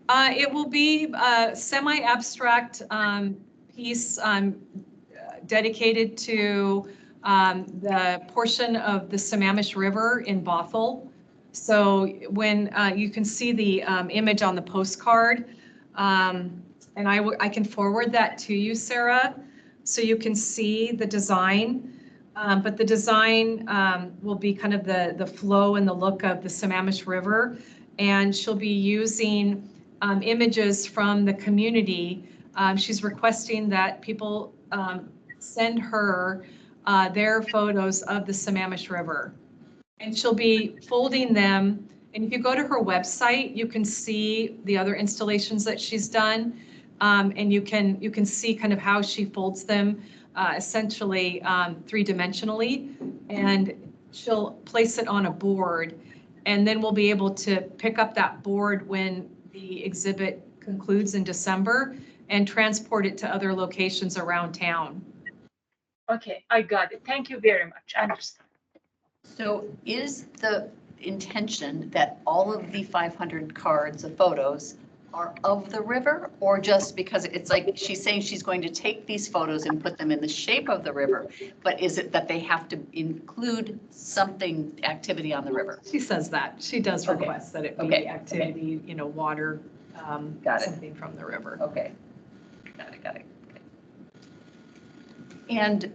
It will be a semi-abstract piece dedicated to the portion of the Sammamish River in Bothell. So when you can see the image on the postcard, and I can forward that to you, Sarah, so you can see the design. But the design will be kind of the flow and the look of the Sammamish River. And she'll be using images from the community. She's requesting that people send her their photos of the Sammamish River. And she'll be folding them. And if you go to her website, you can see the other installations that she's done. And you can see kind of how she folds them. Essentially three-dimensionally, and she'll place it on a board, and then we'll be able to pick up that board when the exhibit concludes in December and transport it to other locations around town. Okay, I got it. Thank you very much. I understand. So is the intention that all of the 500 cards of photos are of the river, or just because it's like she's saying she's going to take these photos and put them in the shape of the river, but is it that they have to include something, activity on the river? She says that. She does request that it be activity, you know, water, something from the river. Okay. Got it. Okay. And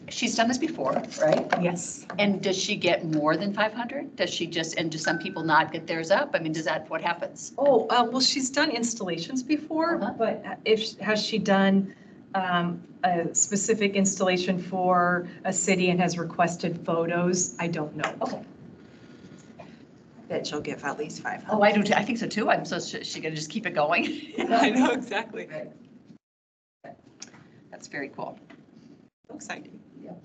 she's done this before, right? Yes. And does she get more than 500? Does she just, and do some people not get theirs up? I mean, does that, what happens? Oh, well, she's done installations before, but has she done a specific installation for a city and has requested photos? I don't know. Okay. I bet she'll give at least 500. Oh, I do too. I think so too. I'm so she gonna just keep it going. I know, exactly. Right. That's very cool. Exciting. Yep.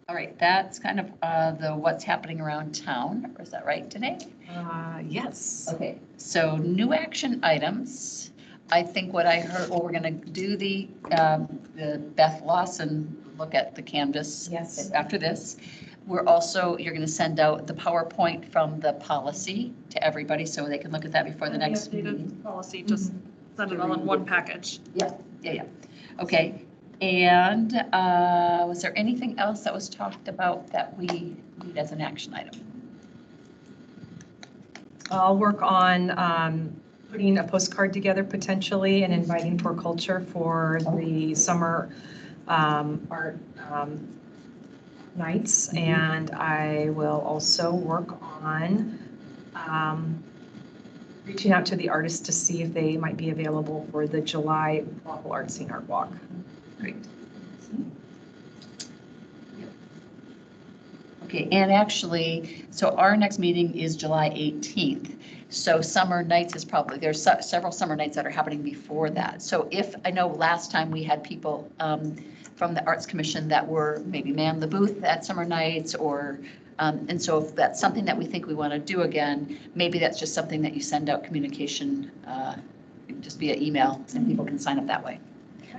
All right, that's kind of the what's happening around town. Is that right today? Yes. Okay, so new action items. I think what I heard, well, we're going to do the Beth Lawson look at the canvas. Yes. After this. We're also, you're going to send out the PowerPoint from the policy to everybody so they can look at that before the next meeting. Policy, just send it all in one package. Yeah. Okay. And was there anything else that was talked about that we need as an action item? I'll work on putting a postcard together potentially and inviting for culture for the summer art nights. And I will also work on reaching out to the artists to see if they might be available for the July Bothell Art Scene Art Walk. Great. Okay, and actually, so our next meeting is July 18th. So summer nights is probably, there's several summer nights that are happening before that. So if, I know last time we had people from the Arts Commission that were maybe man the booth at summer nights or, and so if that's something that we think we want to do again, maybe that's just something that you send out communication just via email and people can sign up that way.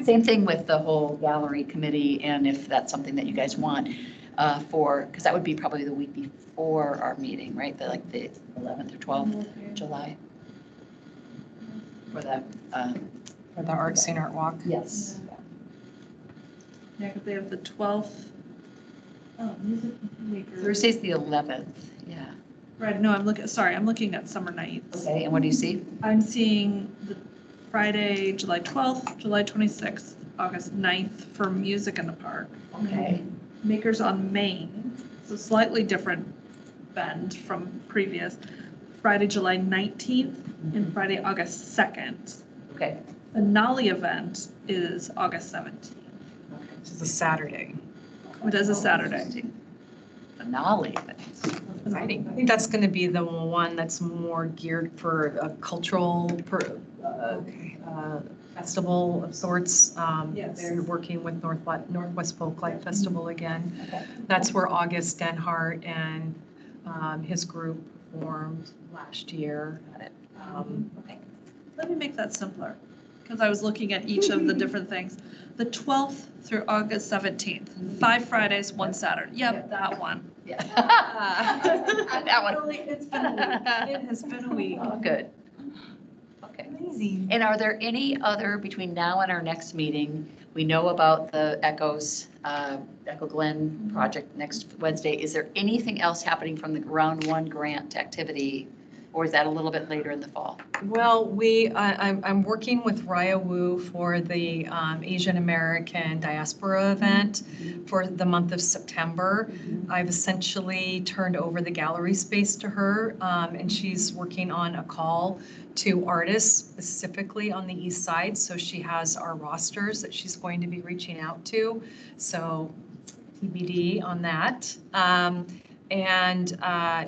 Same thing with the whole gallery committee, and if that's something that you guys want because that would be probably the week before our meeting, right? Like the 11th or 12th July. For the Art Scene Art Walk. Yes. Yeah, because they have the 12th. Oh, music maker. Thursday's the 11th, yeah. Right, no, I'm looking at summer nights. Okay, and what do you see? I'm seeing the Friday, July 12th, July 26th, August 9th for music in the park. Okay. Makers on Main, so slightly different bend from previous. Friday, July 19th and Friday, August 2nd. Okay. The Nolly event is August 17th. Which is a Saturday. It is a Saturday. Finale. Exciting. I think that's going to be the one that's more geared for a cultural festival of sorts. Yes. They're working with Northwest Folklife Festival again. Okay. That's where August Denhart and his group performed last year. Okay. Let me make that simpler, because I was looking at each of the different things. The 12th through August 17th, 5 Fridays, 1 Saturday. Yep, that one. Yeah. That one. It's been a week. It has been a week. Oh, good. Okay. Amazing. And are there any other, between now and our next meeting, we know about the Echo Glen project next Wednesday. Is there anything else happening from the round 1 grant activity, or is that a little bit later in the fall? Well, I'm working with Raya Wu for the Asian American Diaspora event for the month of September. I've essentially turned over the gallery space to her, and she's working on a call to artists specifically on the east side. So she has our rosters that she's going to be reaching out to. So TBD on that. And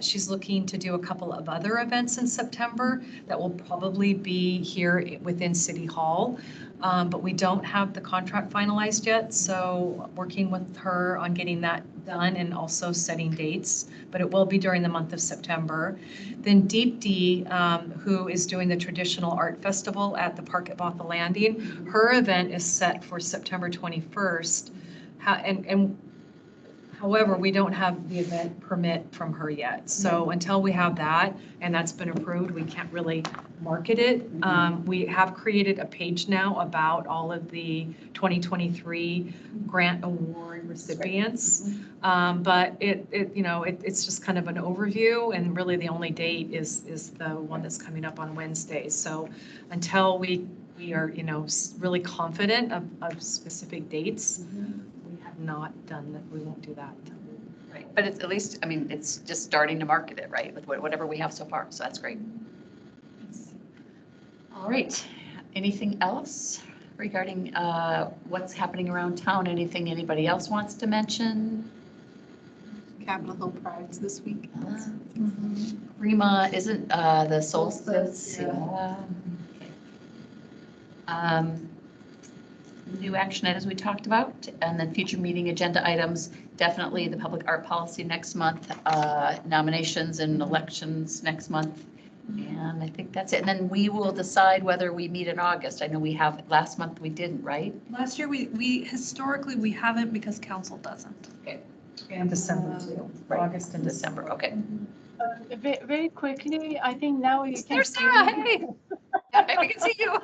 she's looking to do a couple of other events in September that will probably be here within City Hall. But we don't have the contract finalized yet, so working with her on getting that done and also setting dates. But it will be during the month of September. Then Deep D, who is doing the traditional art festival at the park at Bothell Landing, her event is set for September 21st. However, we don't have the event permit from her yet. So until we have that, and that's been approved, we can't really market it. We have created a page now about all of the 2023 grant award recipients. But it's just kind of an overview, and really the only date is the one that's coming up on Wednesday. So until we are, really confident of specific dates, not done that. We won't do that. Right, but it's at least, I mean, it's just starting to market it, right, with whatever we have so far, so that's great. All right, anything else regarding what's happening around town? Anything anybody else wants to mention? Capitol Hill Pride's this week. Rima, isn't the solstice? Yeah. New action items we talked about, and then future meeting agenda items, definitely the public art policy next month, nominations and elections next month. And I think that's it. And then we will decide whether we meet in August. I know we have, last month we didn't, right? Last year, we historically, we haven't because council doesn't. Okay. And December too. August and December, okay. Very quickly, I think now you can There's Sarah, hey. Yeah, we can see you.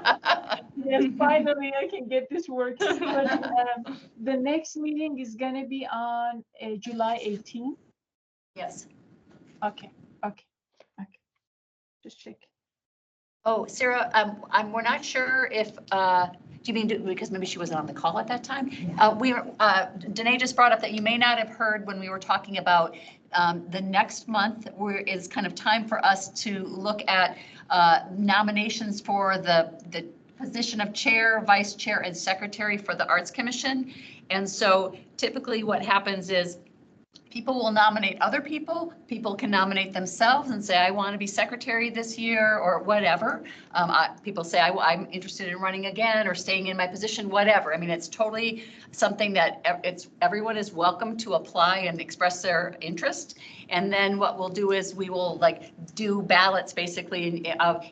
Yes, finally I can get this working. But the next meeting is gonna be on July 18th. Yes. Okay, okay, okay. Just check. Oh, Sarah, we're not sure if, do you mean, because maybe she wasn't on the call at that time? Danae just brought up that you may not have heard when we were talking about the next month is kind of time for us to look at nominations for the position of chair, vice chair, and secretary for the Arts Commission. And so typically what happens is people will nominate other people. People can nominate themselves and say, I want to be secretary this year or whatever. People say, I'm interested in running again or staying in my position, whatever. I mean, it's totally something that everyone is welcome to apply and express their interest. And then what we'll do is we will do ballots basically.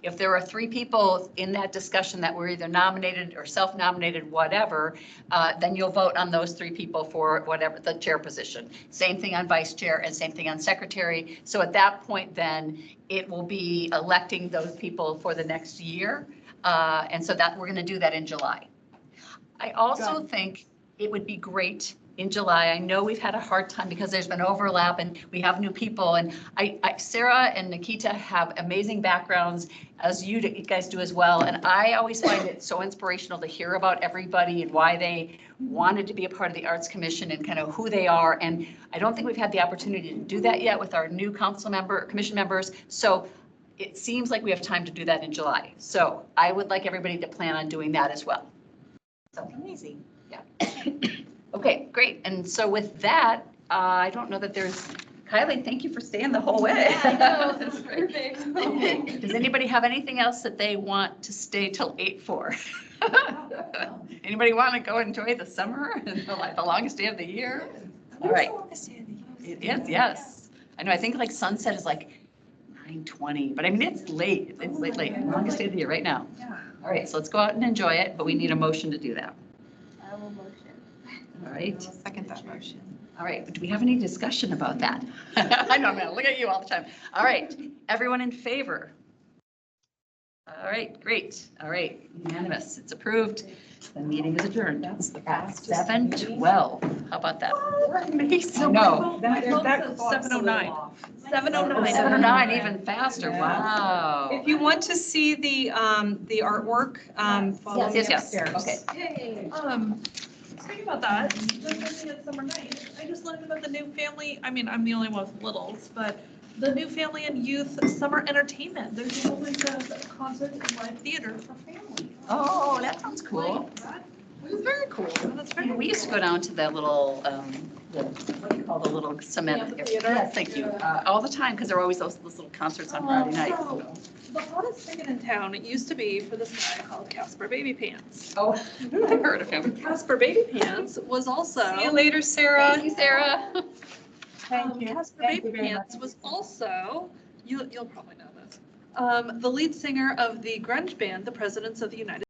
If there are 3 people in that discussion that were either nominated or self-nominated, whatever, then you'll vote on those 3 people for whatever the chair position. Same thing on vice chair and same thing on secretary. So at that point, then it will be electing those people for the next year. And so that we're going to do that in July. I also think it would be great in July. I know we've had a hard time because there's been overlap and we have new people. And Sarah and Nikita have amazing backgrounds, as you guys do as well. And I always find it so inspirational to hear about everybody and why they wanted to be a part of the Arts Commission and kind of who they are. And I don't think we've had the opportunity to do that yet with our new commission members. So it seems like we have time to do that in July. So I would like everybody to plan on doing that as well. So Amazing. yeah. Okay, great. And so with that, I don't know that there's, Kylie, thank you for staying the whole way. Yeah, I know, that's perfect. Okay. Does anybody have anything else that they want to stay till 8 for? Anybody want to go enjoy the summer and the longest day of the year? All right. It is, yes. I know, I think sunset is 9:20, but I mean, it's late. It's late. Longest day of the year right now. Yeah. All right, so let's go out and enjoy it, but we need a motion to do that. I will motion. All right. Second that motion. All right, do we have any discussion about that? I know, I'm gonna look at you all the time. All right, everyone in favor? All right, great. All right, unanimous. It's approved. The meeting is adjourned. That's the At fastest 7:12. How about that? Amazing. I know. My phone That says clock's a little 7:09. off. 7:09. 7:09, even faster. Yeah. Wow. If you want to see the artwork, follow me Yes, yes, upstairs. okay. Speaking about that, just looking at summer night, I just learned about the new family, I mean, I'm the only one with littles, but the new family and youth summer entertainment. There's always a concert and live theater for families. Oh, that sounds cool. Like, that was very cool. That's very We used to go down to that little, what do you call the little cement? Amphitheater? Yes, thank you. All the time, because there were always those little concerts on Friday nights. So, the hottest ticket in town, it used to be for this guy called Casper Baby Pants. Oh, I've heard of him. Casper Baby Pants was also. See you later, Sarah. Thank you, Sarah. Thank you. Casper Thank Baby you very Pants much. was also, you'll probably know this, the lead singer of the grunge band, the Presidents of the United